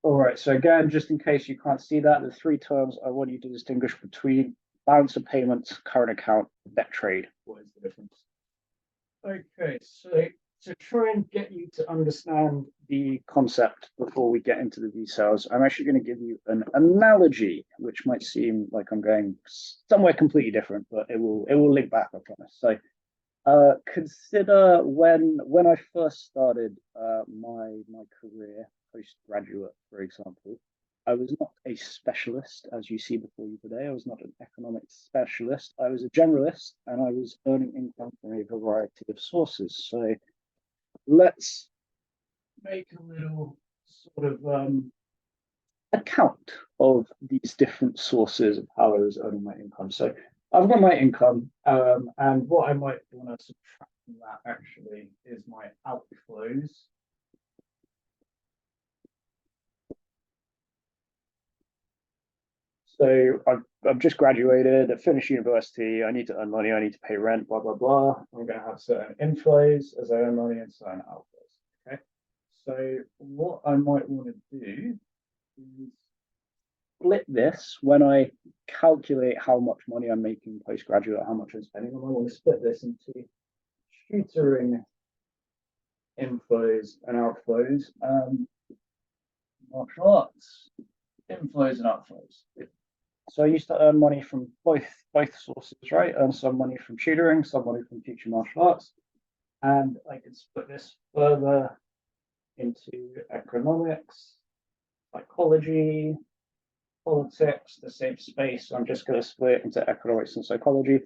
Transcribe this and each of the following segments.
All right, so again, just in case you can't see that, the three terms I want you to distinguish between balance of payments, current account, net trade. What is the difference? Okay, so to try and get you to understand the concept before we get into the details, I'm actually going to give you an analogy, which might seem like I'm going somewhere completely different, but it will link back, I promise. So consider when I first started my career postgraduate, for example, I was not a specialist, as you see before you today. I was not an economics specialist. I was a generalist, and I was earning income from a variety of sources. So let's make a little sort of account of these different sources of how I was earning my income. So I've got my income, and what I might want to subtract from that actually is my outflows. So I've just graduated, I've finished university, I need to earn money, I need to pay rent, blah, blah, blah. I'm going to have certain inflows as I earn money and certain outflows. Okay. So what I might want to do is split this when I calculate how much money I'm making postgraduate, how much I'm spending. I want to split this into tutoring inflows and outflows, martial arts inflows and outflows. So I used to earn money from both sources, right? Earn some money from tutoring, some money from teaching martial arts, and I can split this further into economics, psychology, politics, the same space. I'm just going to split it into economics and psychology.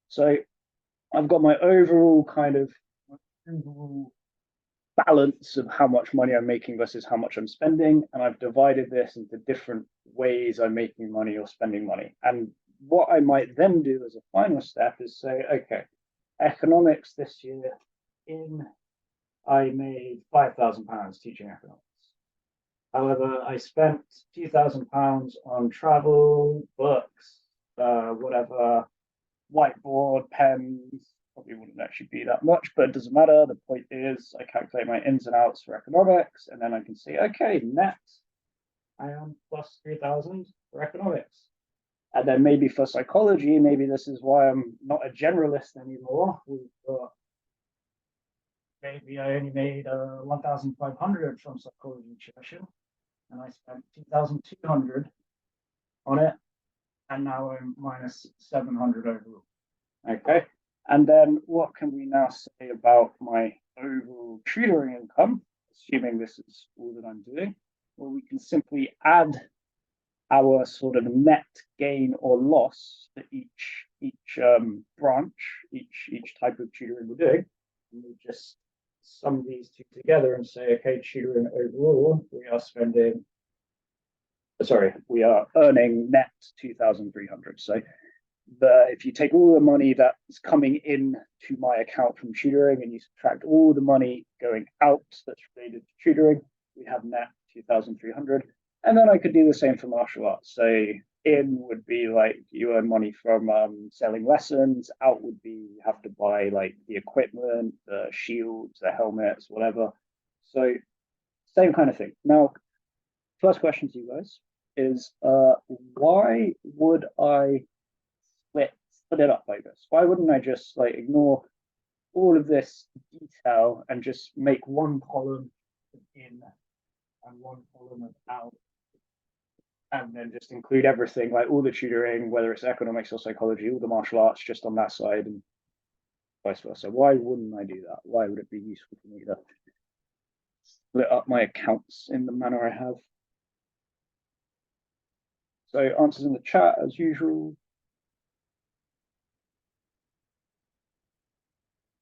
So I've got my overall balance of how much money I'm making versus how much I'm spending, and I've divided this into different ways I'm making money or spending money. And what I might then do as a final step is say, okay, economics this year I made £5,000 teaching economics. However, I spent £2,000 on travel, books, whatever, whiteboard, pens. Probably wouldn't actually be that much, but it doesn't matter. The point is, I calculate my ins and outs for economics, and then I can see, okay, net, I am plus 3,000 for economics. And then maybe for psychology, maybe this is why I'm not a generalist anymore. Maybe I only made 1,500 from psychology tuition, and I spent 2,200 on it, and now I'm minus 700 overall. Okay. And then what can we now say about my overall tutoring income, assuming this is all that I'm doing? Well, we can simply add our sort of net gain or loss to each branch, each type of tutoring we're doing. And we just sum these two together and say, okay, tutoring overall, we are earning net 2,300. So if you take all the money that's coming in to my account from tutoring and you subtract all the money going out that's related to tutoring, we have net 2,300. And then I could do the same for martial arts. So in would be like you earn money from selling lessons. Out would be you have to buy like the equipment, the shields, the helmets, whatever. So same kind of thing. Now, first question to you guys is why would I split it up like this? Why wouldn't I just like ignore all of this detail and just make one column of in and one column of out, and then just include everything, like all the tutoring, whether it's economics or psychology, all the martial arts, just on that side, and vice versa? Why wouldn't I do that? Why would it be useful for me to split up my accounts in the manner I have? So answers in the chat as usual.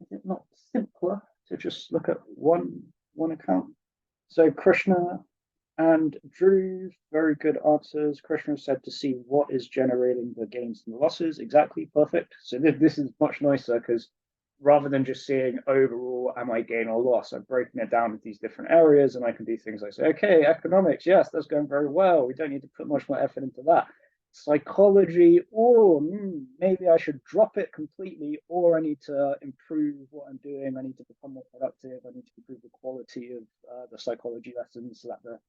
Is it not simpler to just look at one account? So Krishna and Drew, very good answers. Krishna said to see what is generating the gains and the losses. Exactly, perfect. So this is much nicer because rather than just seeing overall, am I gain or loss, I've broken it down into these different areas, and I can do things like say, okay, economics, yes, that's going very well. We don't need to put much more effort into that. Psychology, or maybe I should drop it completely, or I need to improve what I'm doing. I need to become more productive. I need to improve the quality of the psychology lessons so that the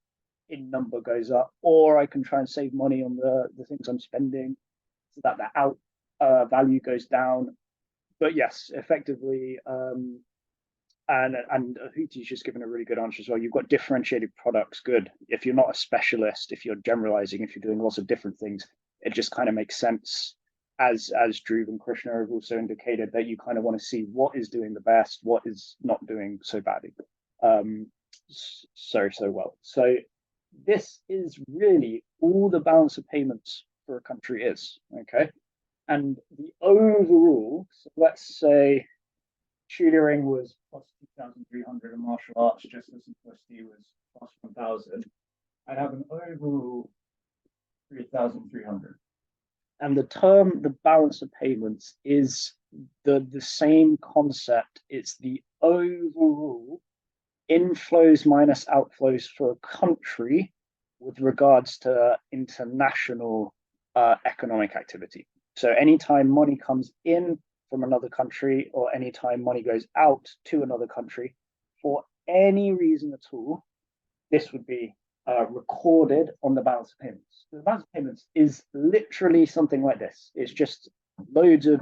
in number goes up, or I can try and save money on the things I'm spending so that the out value goes down. But yes, effectively, and Huti's just given a really good answer as well. You've got differentiated products, good. If you're not a specialist, if you're generalizing, if you're doing lots of different things, it just kind of makes sense. As Dhruv and Krishna have also indicated, that you kind of want to see what is doing the best, what is not doing so badly, so well. So this is really all the balance of payments for a country is, okay? And the overall, so let's say tutoring was plus 2,300 and martial arts, just as simplicity was plus 1,000. I'd have an overall 3,300. And the term, the balance of payments, is the same concept. It's the overall inflows minus outflows for a country with regards to international economic activity. So anytime money comes in from another country, or anytime money goes out to another country, for any reason at all, this would be recorded on the balance of payments. The balance of payments is literally something like this. It's just loads of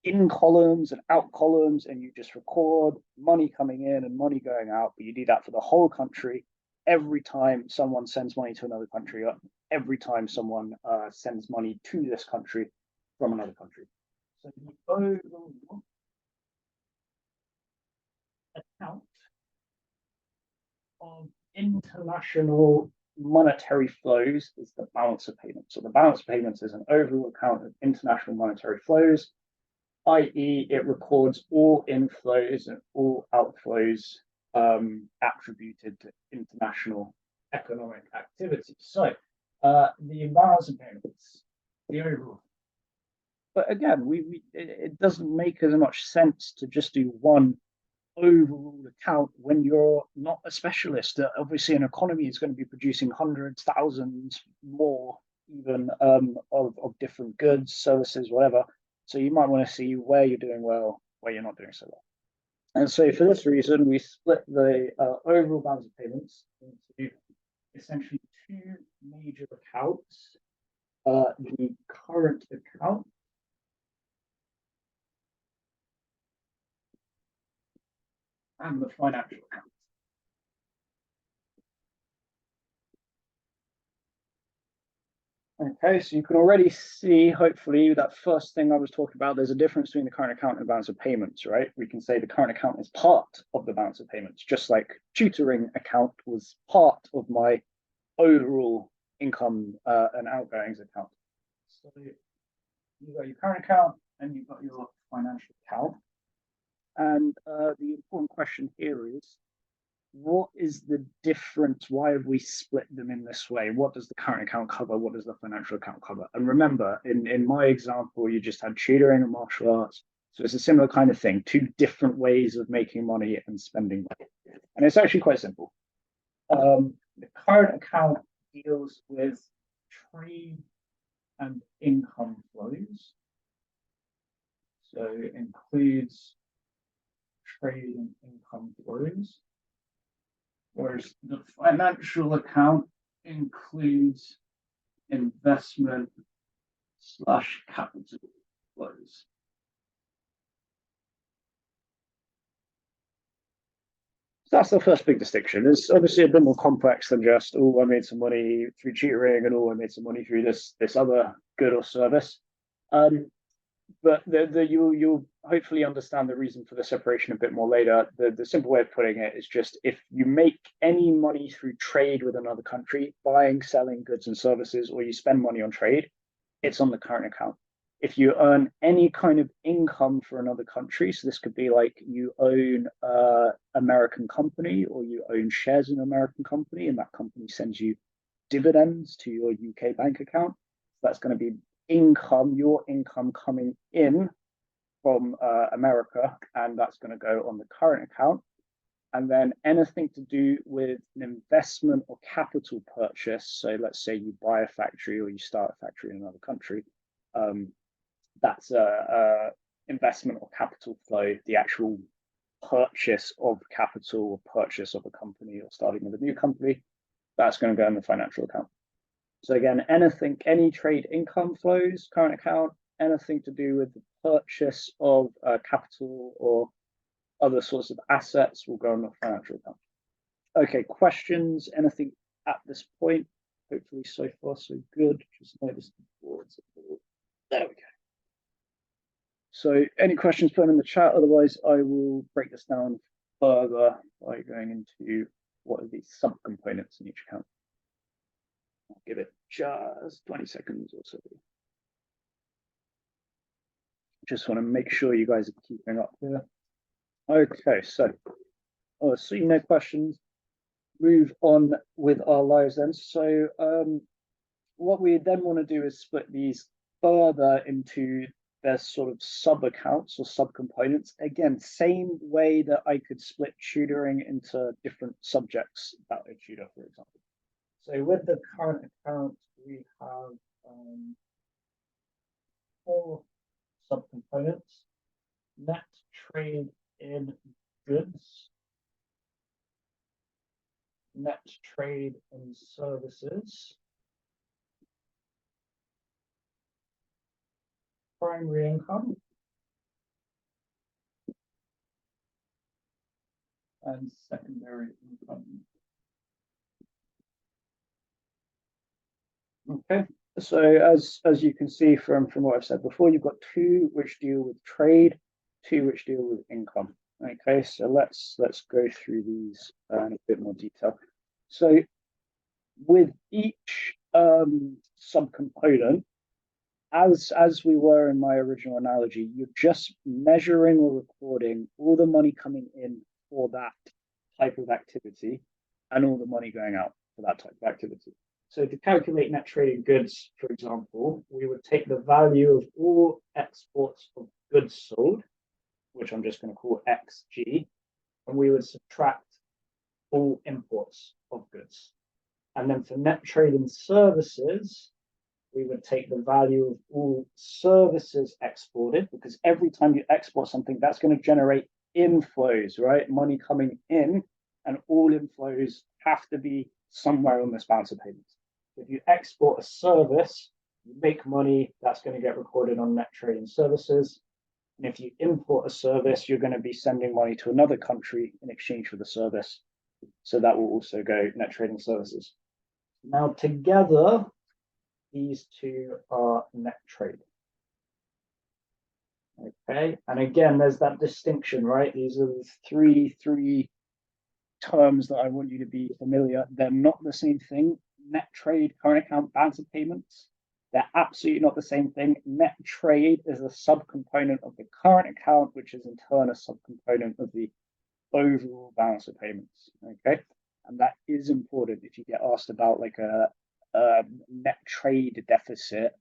in columns and out columns, and you just record money coming in and money going out, but you do that for the whole country every time someone sends money to another country, or every time someone sends money to this country from another country. So the overall account of international monetary flows is the balance of payments. So the balance of payments is an overall account of international monetary flows, i.e. it records all inflows and all outflows attributed to international economic activity. So the imbalance of payments, the overall. But again, it doesn't make as much sense to just do one overall account when you're not a specialist. Obviously, an economy is going to be producing hundreds, thousands more even of different goods, services, whatever. So you might want to see where you're doing well, where you're not doing so well. And so for this reason, we split the overall balance of payments into essentially two major accounts. The current account, and the financial account. Okay, so you can already see, hopefully, that first thing I was talking about, there's a difference between the current account and balance of payments, right? We can say the current account is part of the balance of payments, just like tutoring account was part of my overall income and outgoings account. So you've got your current account and you've got your financial account. And the important question here is, what is the difference? Why have we split them in this way? What does the current account cover? What does the financial account cover? And remember, in my example, you just had tutoring and martial arts. So it's a similar kind of thing, two different ways of making money and spending money. And it's actually quite simple. The current account deals with trade and income flows. So it includes trade and income flows. Whereas the financial account includes investment / capital flows. So that's the first big distinction. It's obviously a bit more complex than just, oh, I made some money through tutoring, and oh, I made some money through this other good or service. But you'll hopefully understand the reason for the separation a bit more later. The simple way of putting it is just, if you make any money through trade with another country, buying, selling goods and services, or you spend money on trade, it's on the current account. If you earn any kind of income for another country, so this could be like you own an American company, or you own shares in an American company, and that company sends you dividends to your UK bank account, that's going to be income, your income coming in from America, and that's going to go on the current account. And then anything to do with an investment or capital purchase, so let's say you buy a factory or you start a factory in another country, that's a investment or capital flow, the actual purchase of capital or purchase of a company or starting with a new company. that's going to go in the financial account. So again, anything, any trade income flows, current account, anything to do with the purchase of capital or other sorts of assets will go in the financial account. Okay, questions, anything at this point? Hopefully so far so good. Just notice the boards. There we go. So any questions, put them in the chat. Otherwise, I will break this down further by going into what are the subcomponents in each account. I'll give it just 20 seconds or so. Just want to make sure you guys are keeping up here. Okay, so seeing no questions, move on with our lives then. So what we then want to do is split these further into their sort of sub accounts or subcomponents. Again, same way that I could split tutoring into different subjects that I tutor, for example. So with the current account, we have 4 subcomponents: net trade in goods, net trade in services, primary income, and secondary income. Okay, so as you can see from what I've said before, you've got 2 which deal with trade, 2 which deal with income. Okay, so let's go through these in a bit more detail. So with each subcomponent, as we were in my original analogy, you're just measuring or recording all the money coming in for that type of activity and all the money going out for that type of activity. So to calculate net trading goods, for example, we would take the value of all exports of goods sold, which I'm just going to call XG, and we would subtract all imports of goods. And then for net trading services, we would take the value of all services exported, because every time you export something, that's going to generate inflows, right? Money coming in, and all inflows have to be somewhere on this balance of payments. If you export a service, you make money, that's going to get recorded on net trading services. And if you import a service, you're going to be sending money to another country in exchange for the service. So that will also go net trading services. Now together, these 2 are net trade. Okay, and again, there's that distinction, right? These are the three terms that I want you to be familiar. They're not the same thing. Net trade, current account, balance of payments, they're absolutely not the same thing. Net trade is a subcomponent of the current account, which is in turn a subcomponent of the overall balance of payments. Okay, and that is important if you get asked about like a net trade deficit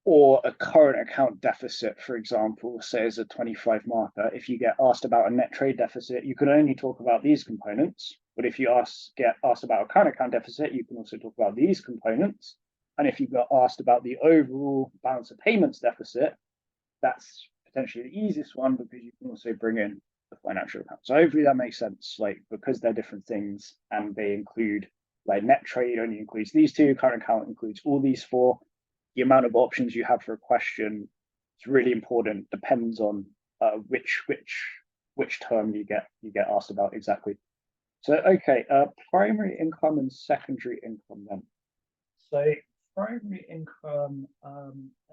or a current account deficit, for example, say as a 25 marker. If you get asked about a net trade deficit, you can only talk about these components. But if you get asked about a current account deficit, you can also talk about these components. And if you got asked about the overall balance of payments deficit, that's potentially the easiest one, because you can also bring in the financial account. So hopefully that makes sense, like, because they're different things and they include, like, net trade only includes these 2, current account includes all these 4. The amount of options you have for a question is really important, depends on which term you get asked about exactly. So okay, primary income and secondary income then. So primary income,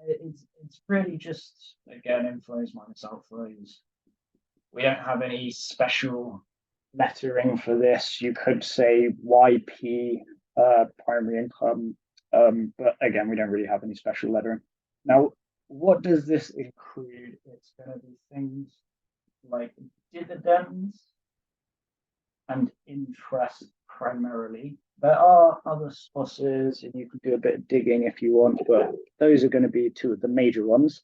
it's really just, again, inflows minus outflows. We don't have any special lettering for this. You could say YP, primary income, but again, we don't really have any special lettering. Now, what does this include? It's going to be things like dividends and interest primarily. There are other sources, and you can do a bit of digging if you want, but those are going to be 2 of the major ones.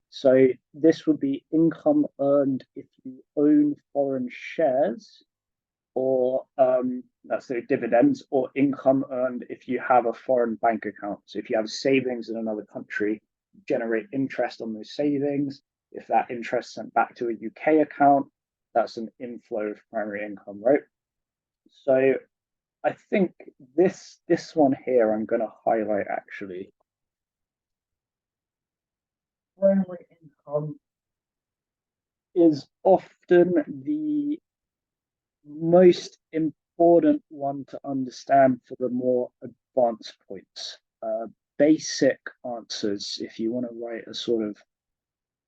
So this would be income earned if you own foreign shares, or that's the dividends, or income earned if you have a foreign bank account. So if you have savings in another country, generate interest on those savings. If that interest sent back to a UK account, that's an inflow of primary income, right? So I think this one here I'm going to highlight actually. Primary income is often the most important one to understand for the more advanced points. Basic answers, if you want to write a sort of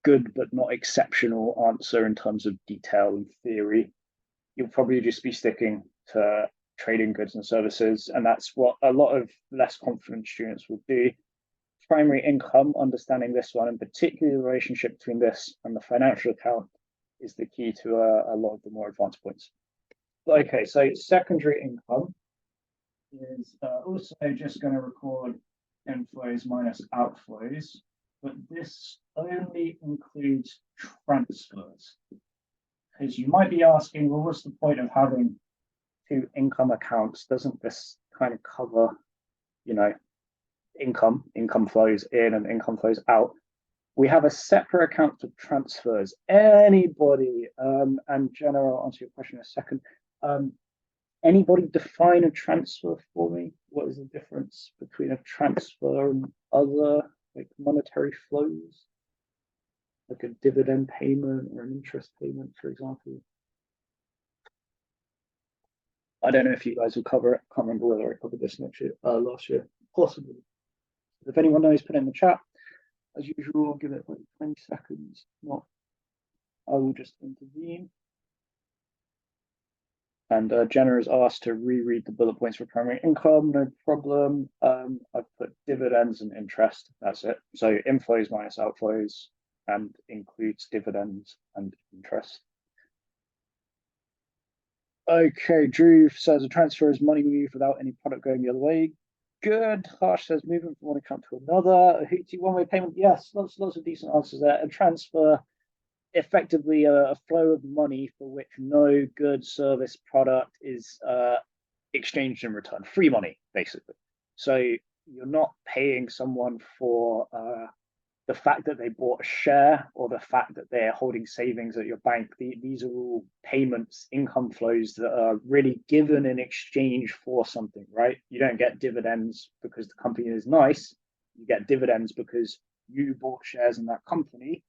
good but not exceptional answer in terms of detail and theory, you'll probably just be sticking to trading goods and services, and that's what a lot of less confident students will do. Primary income, understanding this one, and particularly the relationship between this and the financial account, is the key to a lot of the more advanced points. Okay, so secondary income is also just going to record inflows minus outflows, but this only includes transfers. Because you might be asking, well, what's the point of having two income accounts? Doesn't this kind of cover, income flows in and income flows out? We have a separate account for transfers. Anybody, and Jenna, I'll answer your question in a second. Anybody define a transfer for me? What is the difference between a transfer and other like monetary flows? Like a dividend payment or an interest payment, for example. I don't know if you guys will cover it. I can't remember whether I covered this last year. Possibly. If anyone knows, put it in the chat. As usual, I'll give it like 20 seconds. Not, I will just intervene. And Jenna has asked to reread the bullet points for primary income. No problem. I've put dividends and interest. That's it. So inflows minus outflows and includes dividends and interest. Okay, Drew says a transfer is money moved without any product going the other way. Good. Harsh says movement from one account to another. A Hootie one-way payment. Yes, lots of decent answers there. A transfer, effectively a flow of money for which no good, service, product is exchanged in return. Free money, basically. So you're not paying someone for the fact that they bought a share or the fact that they're holding savings at your bank. These are all payments, income flows that are really given in exchange for something, right? You don't get dividends because the company is nice. You get dividends because you bought shares in that company.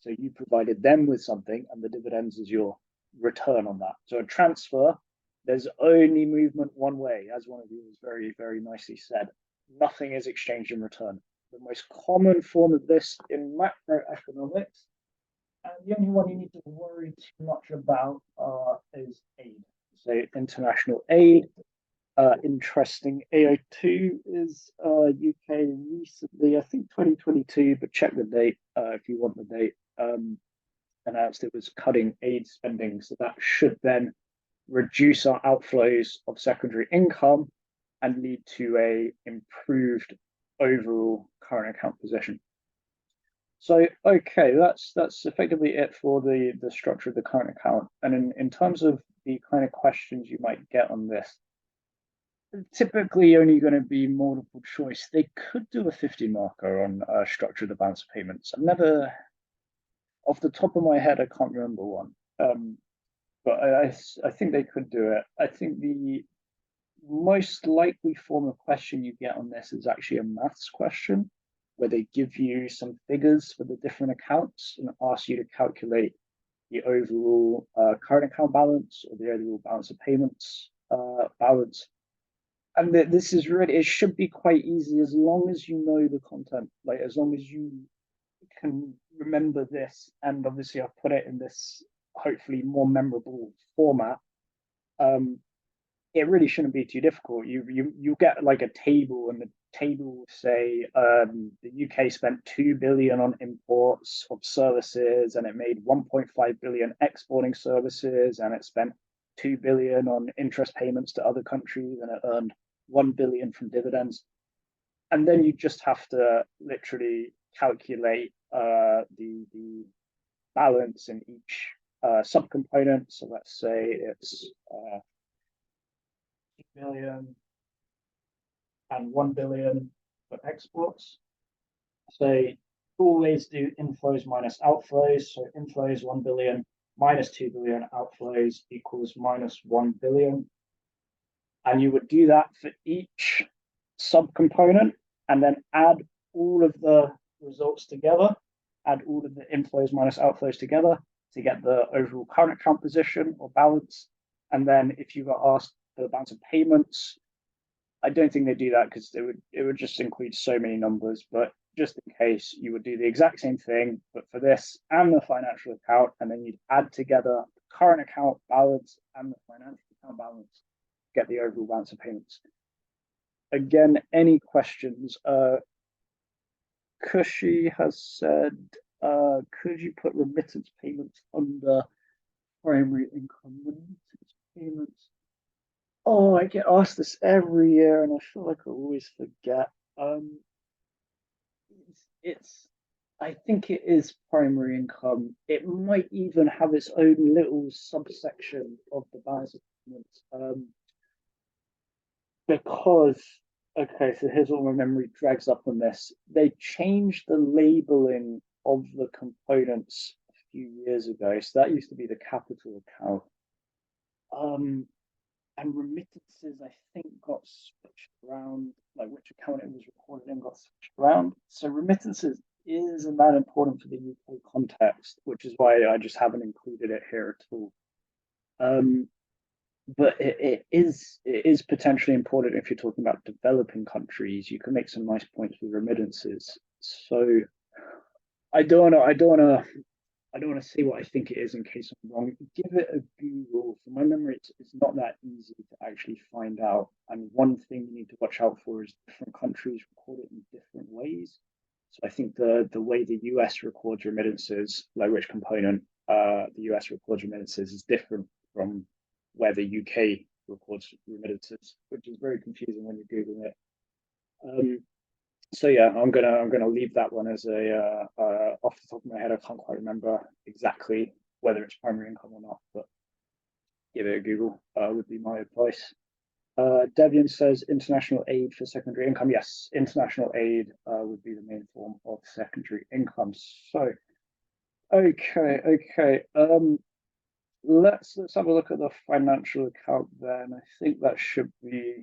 So you provided them with something, and the dividends is your return on that. So a transfer, there's only movement one way, as one of you has very, very nicely said. Nothing is exchanged in return. The most common form of this in macroeconomics, and the only one you need to worry too much about is aid. So international aid. Interesting. AO2 is UK recently, I think 2022, but check the date if you want the date. Announced it was cutting aid spending, so that should then reduce our outflows of secondary income and lead to a improved overall current account position. So okay, that's effectively it for the structure of the current account. And in terms of the kind of questions you might get on this, typically only going to be multiple choice. They could do a 50 marker on structure of the balance of payments. I've never, off the top of my head, I can't remember one. But I think they could do it. I think the most likely form of question you get on this is actually a maths question, where they give you some figures for the different accounts and ask you to calculate the overall current account balance or the overall balance of payments balance. And this is really, it should be quite easy as long as you know the content, like as long as you can remember this. And obviously I've put it in this hopefully more memorable format. It really shouldn't be too difficult. You get like a table, and the table will say the UK spent 2 billion on imports of services, and it made 1.5 billion exporting services, and it spent 2 billion on interest payments to other countries, and it earned 1 billion from dividends. And then you just have to literally calculate the balance in each subcomponent. So let's say it's 2 billion and 1 billion for exports. So always do inflows minus outflows. So inflows 1 billion minus 2 billion, outflows equals minus 1 billion. And you would do that for each subcomponent and then add all of the results together, add all of the inflows minus outflows together to get the overall current account position or balance. And then if you got asked for the balance of payments, I don't think they do that because it would just include so many numbers. But just in case, you would do the exact same thing, but for this and the financial account, and then you'd add together the current account balance and the financial account balance, get the overall balance of payments. Again, any questions? Kushi has said, could you put remittance payments under primary income remittance payments? Oh, I get asked this every year, and I feel like I always forget. It's I think it is primary income. It might even have its own little subsection of the balance of payments. Because okay, so here's what my memory drags up on this. They changed the labeling of the components a few years ago. So that used to be the capital account. And remittances, I think, got switched around, like which account it was recorded in got switched around. So remittances isn't that important for the UK context, which is why I just haven't included it here at all. But it is potentially important if you're talking about developing countries. You can make some nice points with remittances. So I don't want to say what I think it is in case I'm wrong. Give it a Google. From my memory, it's not that easy to actually find out. And one thing you need to watch out for is different countries record it in different ways. So I think the way the US records remittances, like which component the US records remittances, is different from where the UK records remittances, which is very confusing when you Google it. So yeah, I'm gonna leave that one as a off the top of my head. I can't quite remember exactly whether it's primary income or not, but give it a Google would be my advice. Devian says international aid for secondary income. Yes, international aid would be the main form of secondary income. So okay. Let's have a look at the financial account then. I think that should be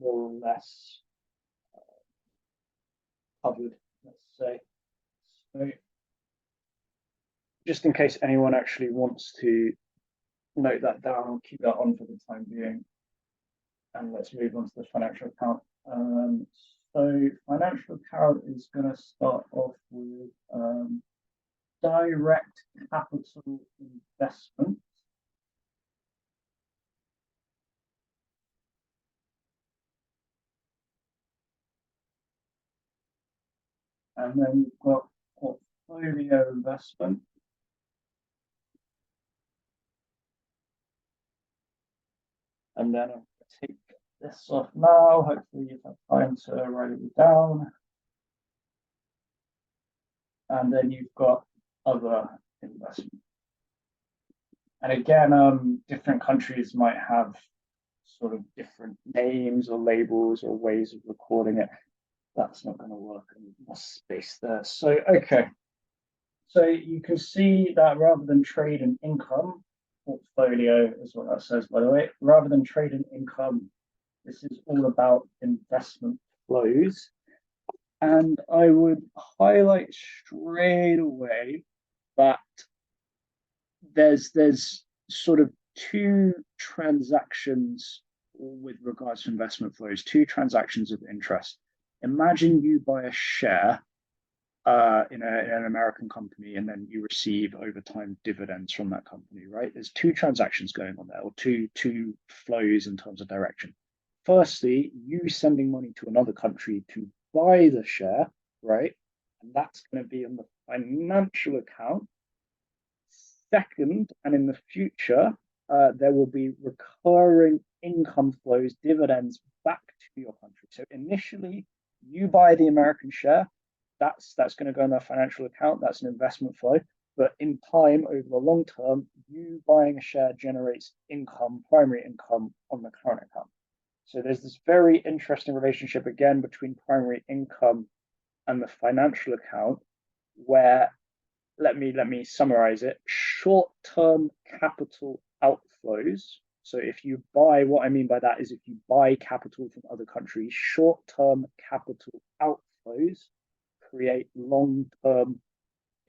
more or less covered, let's say. So just in case anyone actually wants to note that down, I'll keep that on for the time being. And let's move on to the financial account. So financial account is going to start off with direct capital investment. And then you've got portfolio investment. And then I'll take this off now. Hopefully you've had time to write it down. And then you've got other investment. And again, different countries might have sort of different names or labels or ways of recording it. That's not going to work in the space there. So, okay. So you can see that rather than trade and income, portfolio is what that says, by the way, rather than trade and income, this is all about investment flows. And I would highlight straight away that there's sort of two transactions with regards to investment flows, two transactions of interest. Imagine you buy a share in an American company, and then you receive over time dividends from that company, right? There's two transactions going on there, or two flows in terms of direction. Firstly, you sending money to another country to buy the share, right? And that's going to be on the financial account. Second, and in the future, there will be recurring income flows, dividends back to your country. So initially, you buy the American share, that's going to go in their financial account. That's an investment flow. But in time, over the long term, you buying a share generates income, primary income on the current account. So there's this very interesting relationship again between primary income and the financial account, where let me summarize it. Short-term capital outflows, So if you buy, what I mean by that is if you buy capital from other countries, short-term capital outflows create long-term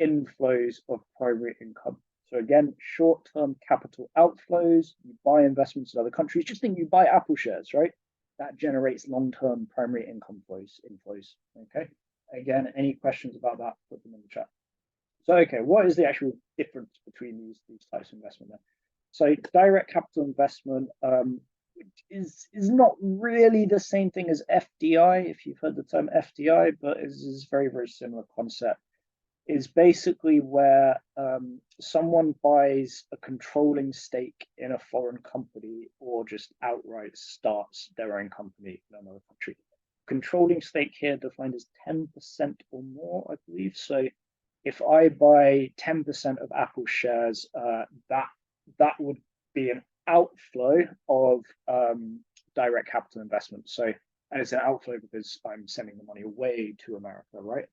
inflows of primary income. So again, short-term capital outflows, you buy investments in other countries, just think you buy Apple shares, right? That generates long-term primary income inflows. Okay. Again, any questions about that, put them in the chat. So, okay, what is the actual difference between these types of investment then? So direct capital investment is not really the same thing as FDI, if you've heard the term FDI, but is very, very similar concept. Is basically where someone buys a controlling stake in a foreign company or just outright starts their own company in another country. Controlling stake here defined as 10% or more, I believe. So if I buy 10% of Apple shares, that would be an outflow of direct capital investment. So, and it's an outflow because I'm sending the money away to America, right?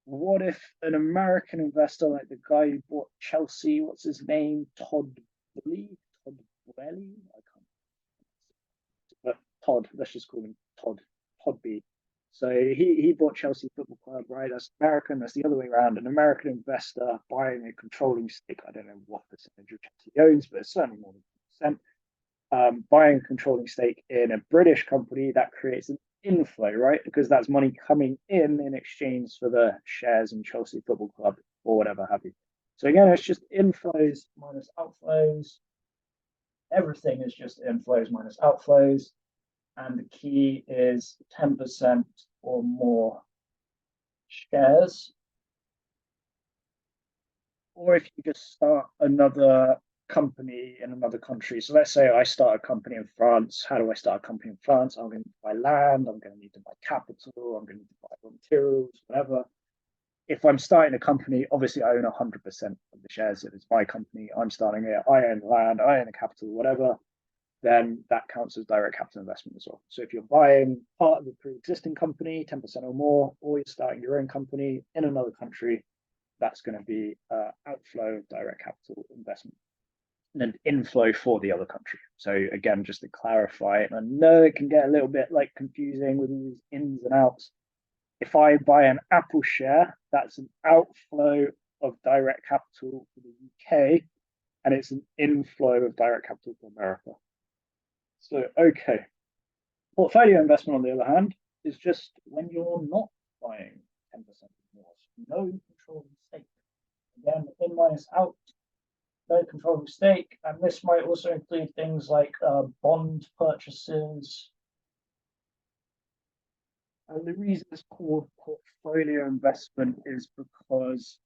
What if an American investor, like the guy who bought Chelsea, what's his name? Todd Boehly? Todd Boehly? I can't. But Todd, let's just call him Todd. Todd B. So he bought Chelsea Football Club, right? That's American. That's the other way around. An American investor buying a controlling stake. I don't know what percentage of Chelsea owns, but it's certainly more than 10%. Buying a controlling stake in a British company, that creates an inflow, right? Because that's money coming in exchange for the shares in Chelsea Football Club or whatever have you. So again, it's just inflows minus outflows. Everything is just inflows minus outflows. And the key is 10% or more shares. Or if you just start another company in another country. So let's say I start a company in France. How do I start a company in France? I'm going to buy land, I'm going to need to buy capital, I'm going to need to buy raw materials, whatever. If I'm starting a company, obviously I own 100% of the shares. If it's my company, I'm starting it, I own the land, I own the capital, whatever, then that counts as direct capital investment as well. So if you're buying part of the pre-existing company, 10% or more, or you're starting your own company in another country, that's going to be outflow of direct capital investment and an inflow for the other country. So again, just to clarify, and I know it can get a little bit like confusing with all these ins and outs. If I buy an Apple share, that's an outflow of direct capital for the UK, and it's an inflow of direct capital for America. So, okay. Portfolio investment, on the other hand, is just when you're not buying 10% more. So no controlling stake. Again, in minus out, no controlling stake. And this might also include things like bond purchases. And the reason it's called portfolio investment is because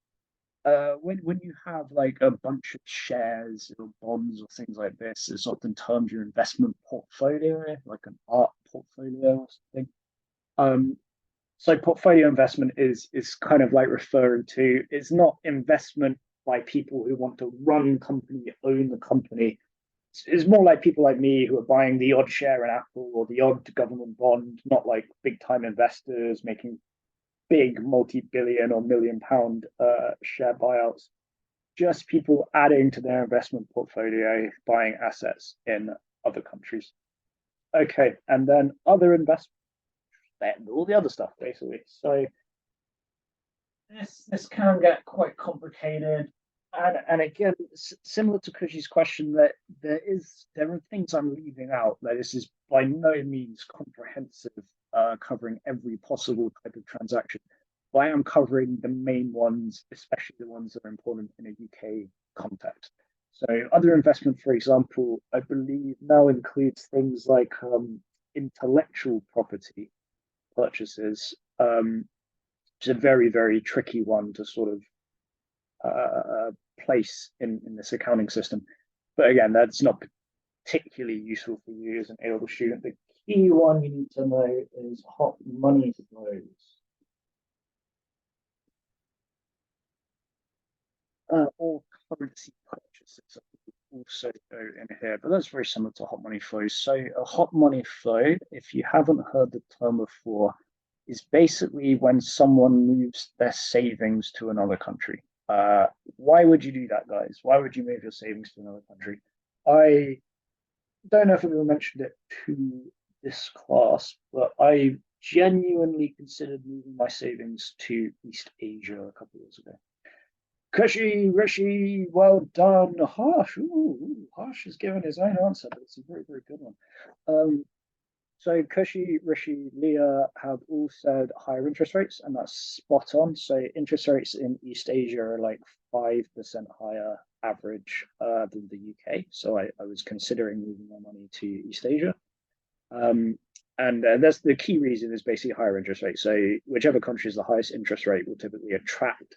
when you have like a bunch of shares or bonds or things like this, it's often termed your investment portfolio, like an art portfolio or something. So portfolio investment is kind of like referring to, it's not investment by people who want to run company, own the company. It's more like people like me who are buying the odd share in Apple or the odd government bond, not like big time investors making big multi-billion or million-pound share buyouts. Just people adding to their investment portfolio, buying assets in other countries. Okay, and then other investments, all the other stuff basically. So this can get quite complicated. And again, similar to Kushi's question, that there are things I'm leaving out. That this is by no means comprehensive, covering every possible type of transaction. But I am covering the main ones, especially the ones that are important in a UK context. So other investment, for example, I believe now includes things like intellectual property purchases, which is a very, very tricky one to sort of place in this accounting system. But again, that's not particularly useful for you as an A-level student. The key one you need to know is hot money flows. Or currency purchases also go in here, but that's very similar to hot money flows. So a hot money flow, if you haven't heard the term before, is basically when someone moves their savings to another country. Why would you do that, guys? Why would you move your savings to another country? don't know if anyone mentioned it to this class, but I genuinely considered moving my savings to East Asia a couple of years ago. Kushi, Rishi, well done. Harsh, Harsh has given his own answer, but it's a very, very good one. Um, so Kushi, Rishi, Leah have all said higher interest rates, and that's spot on. So interest rates in East Asia are like 5% higher average than the UK. So I was considering moving my money to East Asia. Um, and that's the key reason is basically higher interest rates. So whichever country is the highest interest rate will typically attract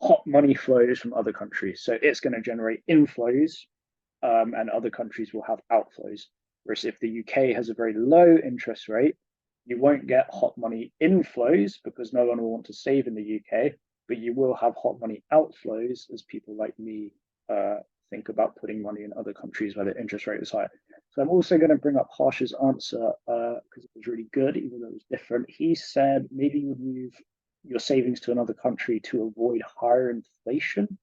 hot money flows from other countries. So it's going to generate inflows, and other countries will have outflows. Whereas if the UK has a very low interest rate, you won't get hot money inflows because no one will want to save in the UK, but you will have hot money outflows as people like me think about putting money in other countries where the interest rate is higher. So I'm also going to bring up Harsh's answer because it was really good, even though it was different. He said maybe you would move your savings to another country to avoid higher inflation,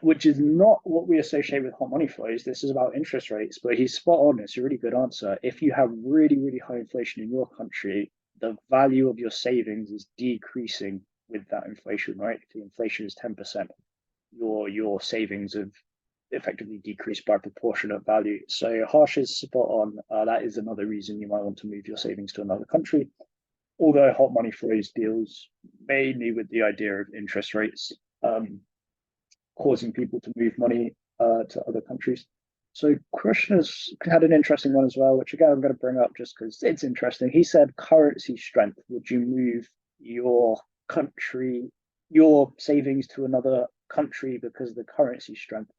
which is not what we associate with hot money flows. This is about interest rates, but he's spot on. It's a really good answer. If you have really, really high inflation in your country, the value of your savings is decreasing with that inflation, right? If the inflation is 10%, your savings have effectively decreased by proportionate value. So Harsh is spot on. That is another reason you might want to move your savings to another country. Although hot money flows deals mainly with the idea of interest rates, causing people to move money to other countries. So Krishna's had an interesting one as well, which again I'm going to bring up just because it's interesting. He said currency strength. Would you move your country, your savings to another country because of the currency strength?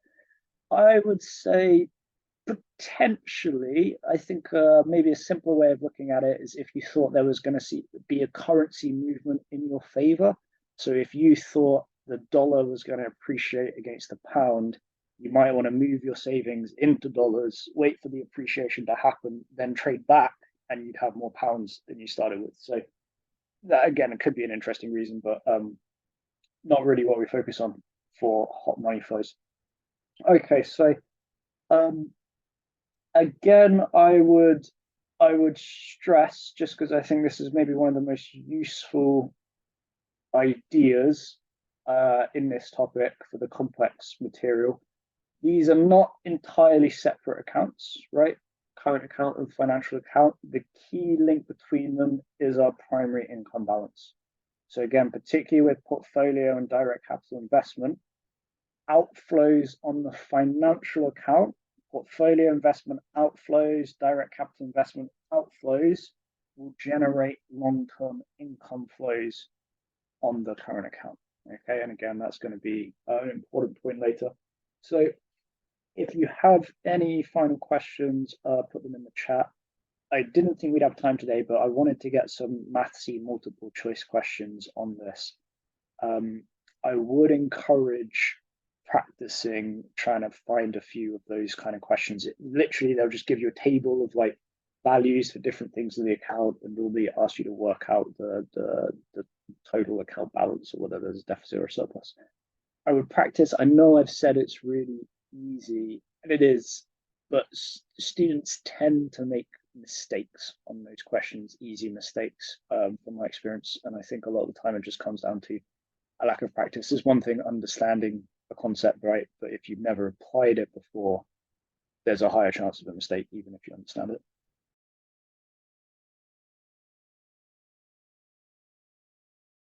I would say potentially. I think maybe a simpler way of looking at it is if you thought there was going to be a currency movement in your favor. So if you thought the dollar was going to appreciate against the pound, you might want to move your savings into dollars, wait for the appreciation to happen, then trade back, and you'd have more pounds than you started with. So that again, it could be an interesting reason, but not really what we focus on for hot money flows. Okay, so um, again, I would stress just because I think this is maybe one of the most useful ideas in this topic for the complex material. These are not entirely separate accounts, right? Current account and financial account. The key link between them is our primary income balance. So again, particularly with portfolio and direct capital investment, outflows on the financial account, portfolio investment outflows, direct capital investment outflows will generate long-term income flows on the current account. Okay, and again, that's going to be an important point later. So if you have any final questions, put them in the chat. I didn't think we'd have time today, but I wanted to get some mathsy multiple choice questions on this. I would encourage practicing trying to find a few of those kind of questions. Literally, they'll just give you a table of like values for different things in the account, and they'll be ask you to work out the total account balance or whether there's a deficit or a surplus. I would practice. I know I've said it's really easy, and it is, but students tend to make mistakes on those questions, easy mistakes, from my experience. And I think a lot of the time it just comes down to a lack of practice. Is one thing understanding a concept, right? But if you've never applied it before, there's a higher chance of a mistake, even if you understand it.